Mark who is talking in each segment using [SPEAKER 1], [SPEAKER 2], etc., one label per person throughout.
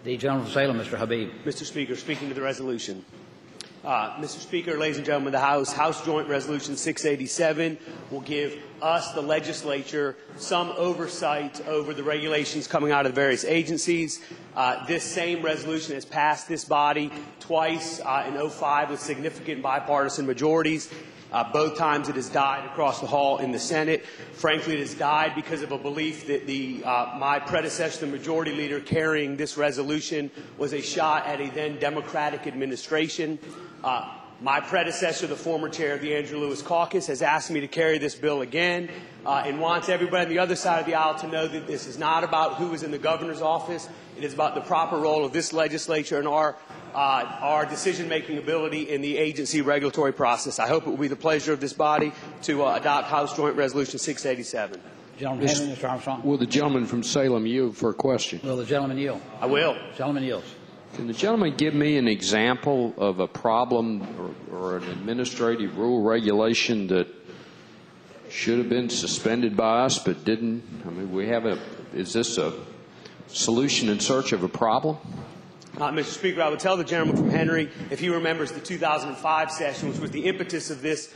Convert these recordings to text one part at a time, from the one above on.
[SPEAKER 1] The gentleman from Salem, Mr. Habeeb.
[SPEAKER 2] Mr. Speaker, speaking to the resolution. Mr. Speaker, ladies and gentlemen of the House Joint Resolution 687 will give us, the legislature, some oversight over the regulations coming out of the various agencies. This same resolution has passed this body twice in 2005 with significant bipartisan majorities. Both times it has died across the hall in the Senate. Frankly, it has died because of a belief that my predecessor, the majority leader, carrying this resolution was a shot at a then Democratic administration. My predecessor, the former chair of the Andrew Lewis Caucus, has asked me to carry this bill again and wants everybody on the other side of the aisle to know that this is not about who is in the governor's office. It is about the proper role of this legislature and our decision-making ability in the agency regulatory process. I hope it will be the pleasure of this body to adopt House Joint Resolution 687.
[SPEAKER 1] Gentleman Henry, Mr. Armstrong.
[SPEAKER 3] Will the gentleman from Salem yield for a question?
[SPEAKER 1] Will the gentleman yield?
[SPEAKER 2] I will.
[SPEAKER 1] Gentleman yields.
[SPEAKER 3] Can the gentleman give me an example of a problem or an administrative rule regulation that should have been suspended by us but didn't? I mean, is this a solution in search of a problem?
[SPEAKER 2] Mr. Speaker, I would tell the gentleman from Henry, if he remembers the 2005 session, which was the impetus of this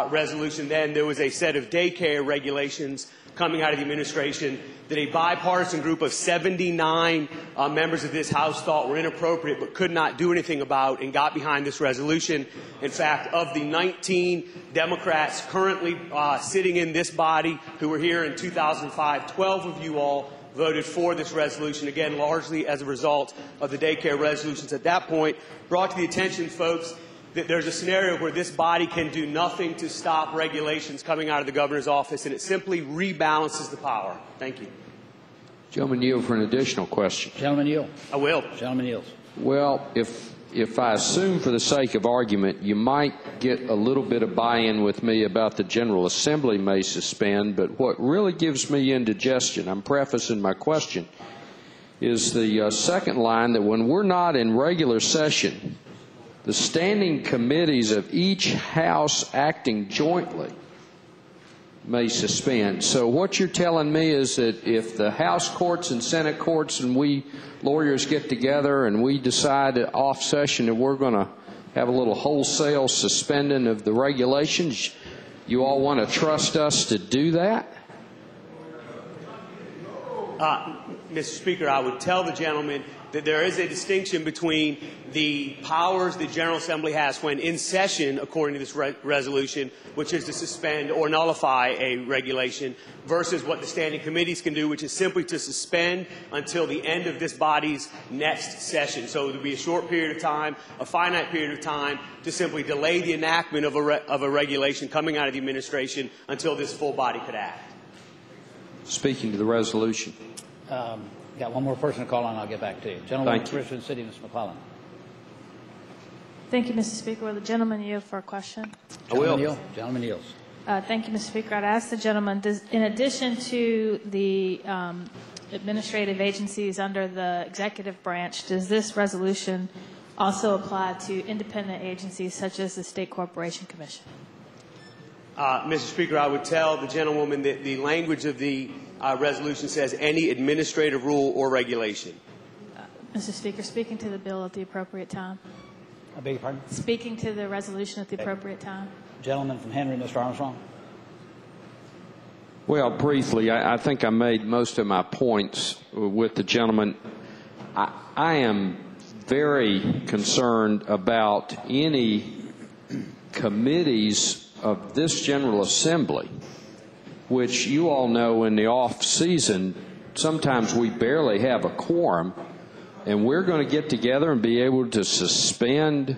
[SPEAKER 2] resolution, then there was a set of daycare regulations coming out of the administration that a bipartisan group of 79 members of this House thought were inappropriate but could not do anything about and got behind this resolution. In fact, of the 19 Democrats currently sitting in this body who were here in 2005, 12 of you all voted for this resolution, again, largely as a result of the daycare resolutions at that point. Brought to the attention, folks, that there's a scenario where this body can do nothing to stop regulations coming out of the governor's office, and it simply rebalances the power. Thank you.
[SPEAKER 3] Gentleman yield for an additional question.
[SPEAKER 1] Gentleman yield.
[SPEAKER 2] I will.
[SPEAKER 1] Gentleman yields.
[SPEAKER 3] Well, if I assume for the sake of argument you might get a little bit of buy-in with me about the General Assembly may suspend, but what really gives me indigestion, I'm prefacing my question, is the second line that when we're not in regular session, the standing committees of each House acting jointly may suspend. So what you're telling me is that if the House courts and Senate courts and we lawyers get together and we decide off session that we're going to have a little wholesale suspending of the regulations, you all want to trust us to do that?
[SPEAKER 2] Mr. Speaker, I would tell the gentleman that there is a distinction between the powers the General Assembly has when in session, according to this resolution, which is to suspend or nullify a regulation, versus what the standing committees can do, which is simply to suspend until the end of this body's next session. So it would be a short period of time, a finite period of time, to simply delay the enactment of a regulation coming out of the administration until this full body could act.
[SPEAKER 3] Speaking to the resolution.
[SPEAKER 1] Got one more person to call on, I'll get back to you. Gentleman from Richmond City, Ms. McClellan.
[SPEAKER 4] Thank you, Mr. Speaker. Will the gentleman yield for a question?
[SPEAKER 2] I will.
[SPEAKER 1] Gentleman yields.
[SPEAKER 4] Thank you, Mr. Speaker. I'd ask the gentleman, in addition to the administrative agencies under the executive branch, does this resolution also apply to independent agencies such as the State Corporation Commission?
[SPEAKER 2] Mr. Speaker, I would tell the gentlewoman that the language of the resolution says any administrative rule or regulation.
[SPEAKER 4] Mr. Speaker, speaking to the bill at the appropriate time.
[SPEAKER 1] I beg your pardon?
[SPEAKER 4] Speaking to the resolution at the appropriate time.
[SPEAKER 1] Gentleman from Henry, Mr. Armstrong.
[SPEAKER 3] Well, briefly, I think I made most of my points with the gentleman. I am very concerned about any committees of this General Assembly, which you all know in the off season, sometimes we barely have a quorum, and we're going to get together and be able to suspend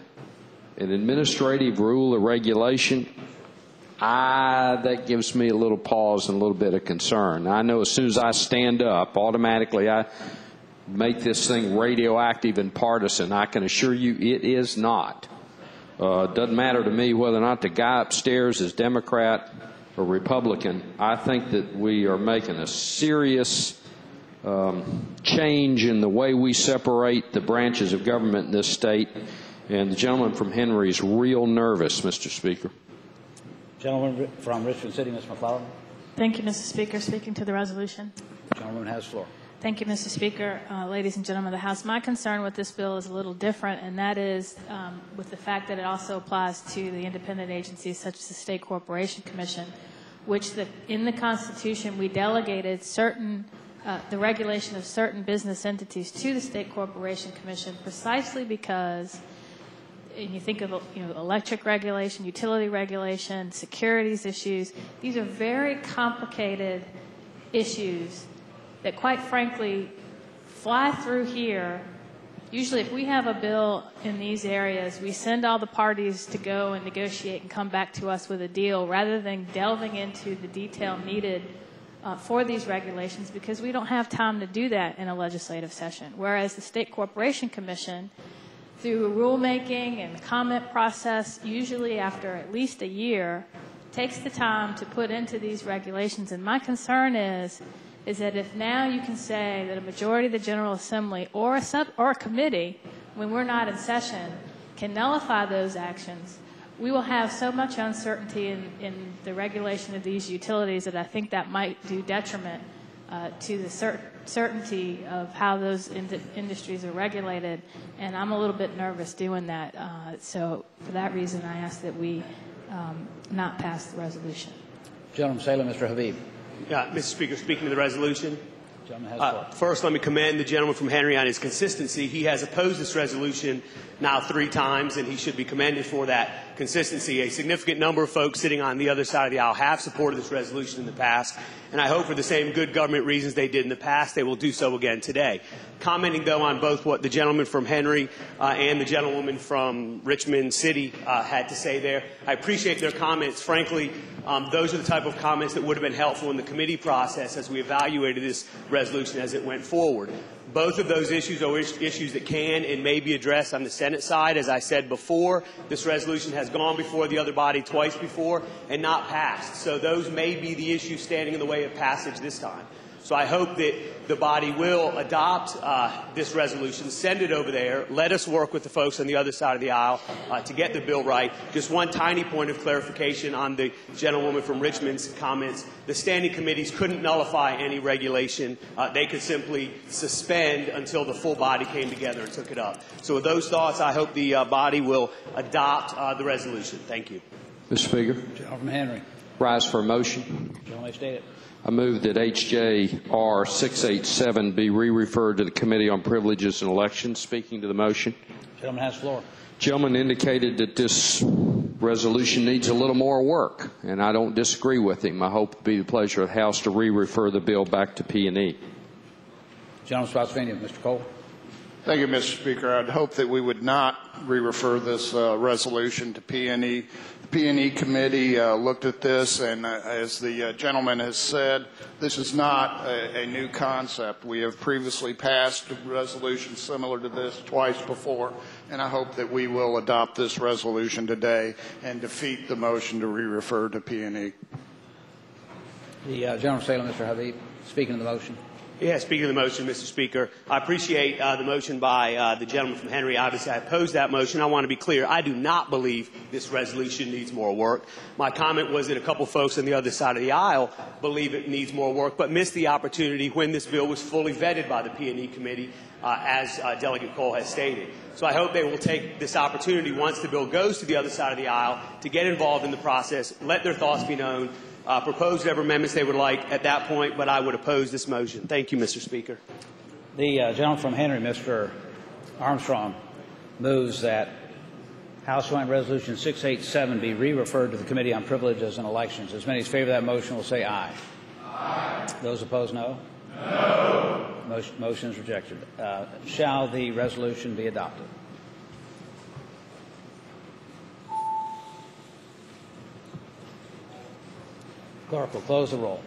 [SPEAKER 3] an administrative rule or regulation. That gives me a little pause and a little bit of concern. I know as soon as I stand up, automatically I make this thing radioactive and partisan. I can assure you it is not. It doesn't matter to me whether or not the guy upstairs is Democrat or Republican. I think that we are making a serious change in the way we separate the branches of government in this state, and the gentleman from Henry is real nervous, Mr. Speaker.
[SPEAKER 1] Gentleman from Richmond City, Ms. McClellan.
[SPEAKER 4] Thank you, Mr. Speaker. Speaking to the resolution.
[SPEAKER 1] The gentleman has the floor.
[SPEAKER 4] Thank you, Mr. Speaker. Ladies and gentlemen of the House, my concern with this bill is a little different, and that is with the fact that it also applies to the independent agencies such as the State Corporation Commission, which in the Constitution we delegated the regulation of certain business entities to the State Corporation Commission precisely because, and you think of electric regulation, utility regulation, securities issues, these are very complicated issues that, quite frankly, fly through here. Usually if we have a bill in these areas, we send all the parties to go and negotiate and come back to us with a deal rather than delving into the detail needed for these regulations, because we don't have time to do that in a legislative session. Whereas the State Corporation Commission, through rulemaking and the comment process, usually after at least a year, takes the time to put into these regulations. And my concern is that if now you can say that a majority of the General Assembly or a committee, when we're not in session, can nullify those actions, we will have so much uncertainty in the regulation of these utilities that I think that might do detriment to the certainty of how those industries are regulated, and I'm a little bit nervous doing that. So for that reason, I ask that we not pass the resolution.
[SPEAKER 1] Gentleman Salem, Mr. Habeeb.
[SPEAKER 2] Mr. Speaker, speaking to the resolution.
[SPEAKER 1] Gentleman has the floor.
[SPEAKER 2] First, let me commend the gentleman from Henry on his consistency. He has opposed this resolution now 3 times, and he should be commended for that consistency. A significant number of folks sitting on the other side of the aisle have supported this resolution in the past, and I hope for the same good government reasons they did in the past, they will do so again today. Commenting, though, on both what the gentleman from Henry and the gentlewoman from Richmond City had to say there, I appreciate their comments. Frankly, those are the type of comments that would have been helpful in the committee process as we evaluated this resolution as it went forward. Both of those issues are issues that can and may be addressed on the Senate side. As I said before, this resolution has gone before the other body twice before and not passed. So those may be the issues standing in the way of passage this time. So I hope that the body will adopt this resolution, send it over there, let us work with the folks on the other side of the aisle to get the bill right. Just one tiny point of clarification on the gentlewoman from Richmond's comments. The standing committees couldn't nullify any regulation. They could simply suspend until the full body came together and took it up. So with those thoughts, I hope the body will adopt the resolution. Thank you.
[SPEAKER 3] Mr. Speaker.
[SPEAKER 1] Gentleman from Henry.
[SPEAKER 3] Rise for a motion.
[SPEAKER 1] Gentleman may state it.
[SPEAKER 3] I move that HJ687 be re-referred to the Committee on Privileges and Elections. Speaking to the motion.
[SPEAKER 1] Gentleman has the floor.
[SPEAKER 3] Gentleman indicated that this resolution needs a little more work, and I don't disagree with him. I hope it will be the pleasure of the House to re-refer the bill back to P&E.
[SPEAKER 1] Gentleman from Spotsylvania, Mr. Cole.
[SPEAKER 5] Thank you, Mr. Speaker. I'd hope that we would not re-refer this resolution to P&E. The P&E committee looked at this, and as the gentleman has said, this is not a new concept. We have previously passed a resolution similar to this twice before, and I hope that we will adopt this resolution today and defeat the motion to re-refer to P&E.
[SPEAKER 1] The gentleman from Salem, Mr. Habeeb, speaking of the motion.
[SPEAKER 2] Yeah, speaking of the motion, Mr. Speaker, I appreciate the motion by the gentleman from Henry. Obviously, I oppose that motion. I want to be clear. I do not believe this resolution needs more work. My comment was that a couple folks on the other side of the aisle believe it needs more work, but missed the opportunity when this bill was fully vetted by the P&E committee, as Delegate Cole has stated. So I hope they will take this opportunity once the bill goes to the other side of the aisle to get involved in the process, let their thoughts be known, propose whatever amendments they would like at that point, but I would oppose this motion. Thank you, Mr. Speaker.
[SPEAKER 1] The gentleman from Henry, Mr. Armstrong, moves that House Joint Resolution 687 be re-referred to the Committee on Privileges and Elections. As many as favor that motion will say aye. Aye. Those opposed, no? No. Motion is rejected. Shall the resolution be adopted? Clerk will close the roll.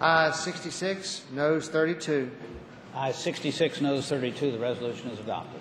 [SPEAKER 6] Ayes 66, noes 32.
[SPEAKER 1] Ayes 66, noes 32. The resolution is adopted.